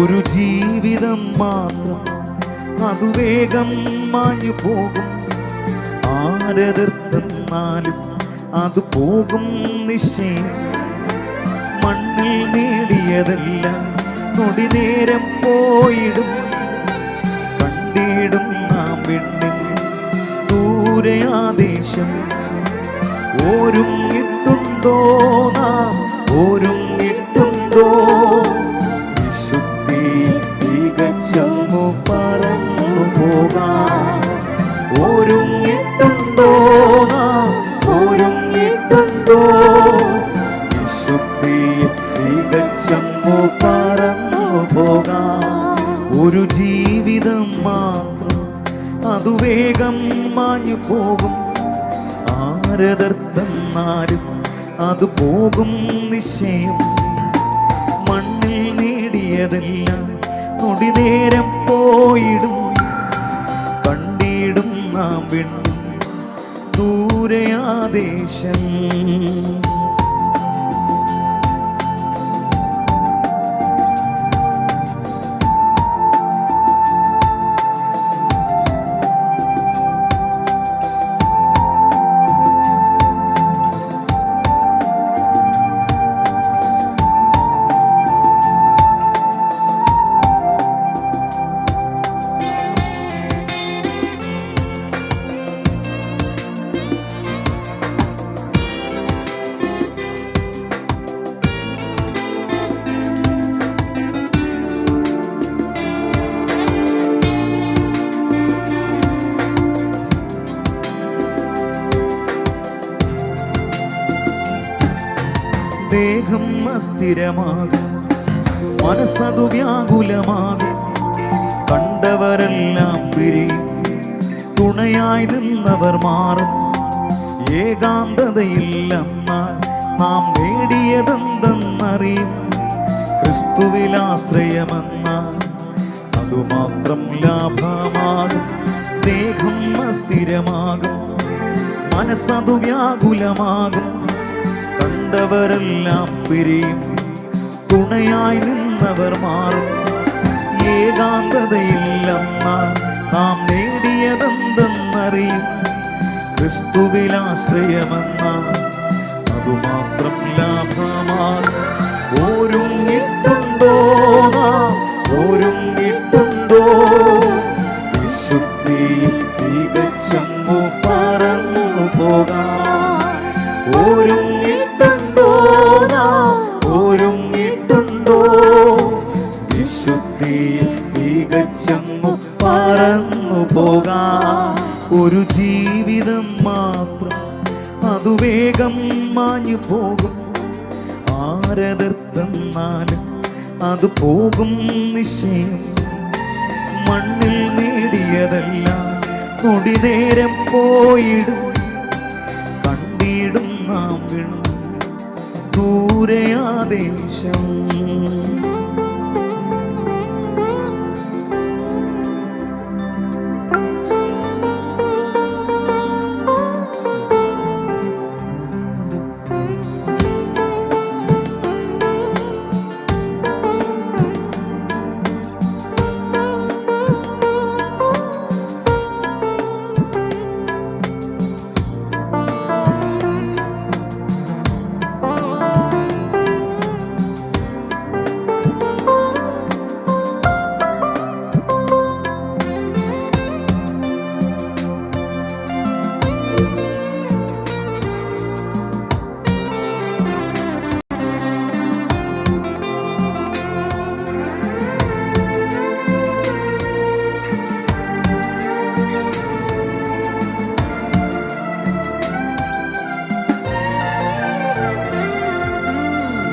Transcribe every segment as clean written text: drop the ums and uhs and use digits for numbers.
ഒരു ജീവിതം മാത്രം, അതു വേഗം മാഞ്ഞു പോകും. ആരെതിർത്താലും അത് പോകും നിശ്ചയം. മണ്ണിൽ നേടിയതെല്ലാം നൊടി നേരം പോയിടും. കണ്ടിടും നാം വിണ്ണിൽ ദൂരെ ആദേശം. ഒരുങ്ങിട്ടുണ്ടോ നാം, ഒരുങ്ങിട്ടുണ്ടോ? വിശുദ്ധി തികച്ചങ്ങു പറന്നു പോകാം. ഒരുങ്ങിട്ടുണ്ടോ നാം, ഒരുങ്ങിട്ടുണ്ടോ? വിശുദ്ധി തികച്ചങ്ങു പറന്നു പോകാം. ഒരു ജീവിതം മാത്രം, അതു വേഗം മാഞ്ഞു പോകും. ആരെതിർത്താലും അത് പോകും നിശ്ചയം. മണ്ണിൽ നേടിയതെല്ലാം നൊടി നേരം പോയിടും. കണ്ടിടും നാം വിണ്ണു ദൂരെ ആദേശം. ദേഹം അസ്ഥിരമാകും, മനസ്സതു വ്യാകുലമാകും. കണ്ടവരെല്ലാം പിരിയും, തുണയായി നിന്നവർ മാറും. ഏകാന്തതയില്ലെന്നാൽ നാം നേടിയതെന്തെന്നറിയും. ക്രിസ്തുവിലാശ്രയമെന്നാൽ അതുമാത്രം ലാഭമാകും. ദേഹം അസ്ഥിരമാകും, മനസ്സതു വ്യാകുലമാകും. കണ്ടവരെല്ലാം പിരിയും, തുണയായി നിന്നവർ മാറും. ഏകാന്തതയില്ലെന്നാൽ നാം നേടിയതെന്തെന്നറിയും. ക്രിസ്തുവിലാശ്രയമെന്നാൽ അതുമാത്രം ലാഭമാകും. ഒരുങ്ങിട്ടുണ്ടോ നാം, ഒരുങ്ങിട്ടുണ്ടോ? വിശുദ്ധി തികച്ചങ്ങു പറന്നു പോകാം. ഒരുങ്ങിട്ടുണ്ടോ നാം, ഒരുങ്ങിട്ടുണ്ടോ? വിശുദ്ധി തികച്ചങ്ങു പറന്നു പോകാം. ഒരു ജീവിതം മാത്രം, അതു വേഗം മാഞ്ഞു പോകും. ആരെതിർത്താലും അത് പോകും നിശ്ചയം. മണ്ണിൽ നേടിയതെല്ലാം നൊടി നേരം പോയിടും. കണ്ടിടും നാം വിണ്ണു ദൂരെ ആദേശം.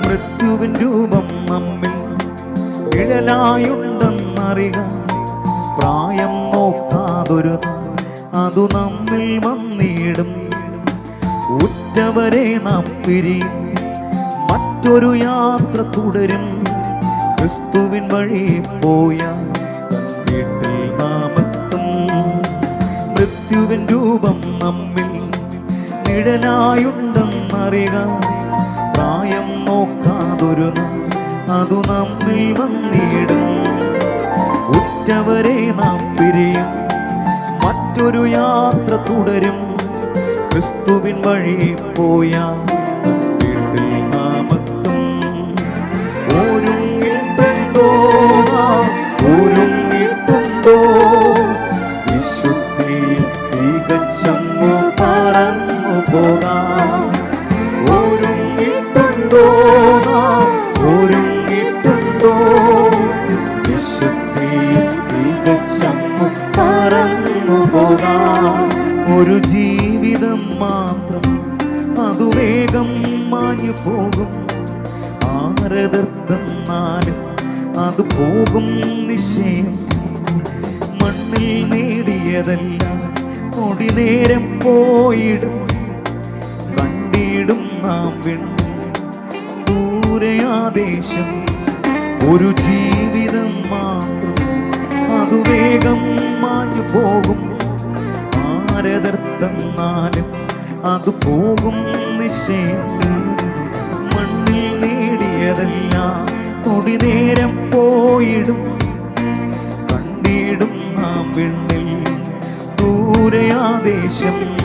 മൃത്യുവിൻ രൂപം നമ്മിൽ നിഴലായുണ്ടെന്നറിയുക. പ്രായം നോക്കാതൊരു അതു നമ്മിൽ വന്നിടും. ഉറ്റവരെ നാം പിരിയും, മറ്റൊരു യാത്ര തുടരും. ക്രിസ്തുവിൻ വഴി പോയാൽ വീട്ടിൽ നാം എത്തും. മൃത്യുവിൻ രൂപം നമ്മിൽ നിഴലായുണ്ടെന്നറിയുക. പ്രായം നോക്കാതൊരു അതു നമ്മിൽ വന്നിടും. ഉറ്റവരെ നാം പിരിയും, മറ്റൊരു യാത്ര തുടരും. ക്രിസ്തുവിൻ വഴി പോയാൽ വീട്ടിൽ നാം എത്തും. ഒരുങ്ങിയിട്ടുണ്ടോ നാം? ഒരുങ്ങിയിട്ടുണ്ടോ? വിശുദ്ധി തികച്ചങ്ങു പറന്നു പോകാം. ഒരുങ്ങിയിട്ടുണ്ടോ നാം? ഒരുങ്ങിയിട്ടുണ്ടോ? വിശുദ്ധി തികച്ചങ്ങു പറന്നു പോകാം. ഒരു ജീവിതം മാത്രം, അതു വേഗം മാഞ്ഞു പോകും. ആരെതിർത്തന്നാലും അത് പോകും നിശ്ചയം. മണ്ണിൽ നേടിയതെല്ലാം ഒടി നേരം പോയിടും. കണ്ടിടും നാം ദൂരെ ആദേശം. ഒരു ജീവിതം മാത്രം, അതു വേഗം മാഞ്ഞു പോകും. ആരെതിർത്തന്നാലും അത് പോകും നിശ്ചയം. മണ്ണിൽ നേടിയതെല്ലാം ഒടി നേരം പോയിടും. കണ്ടിടും നാം വിണ്ണിൽ ദൂരെ ആദേശം.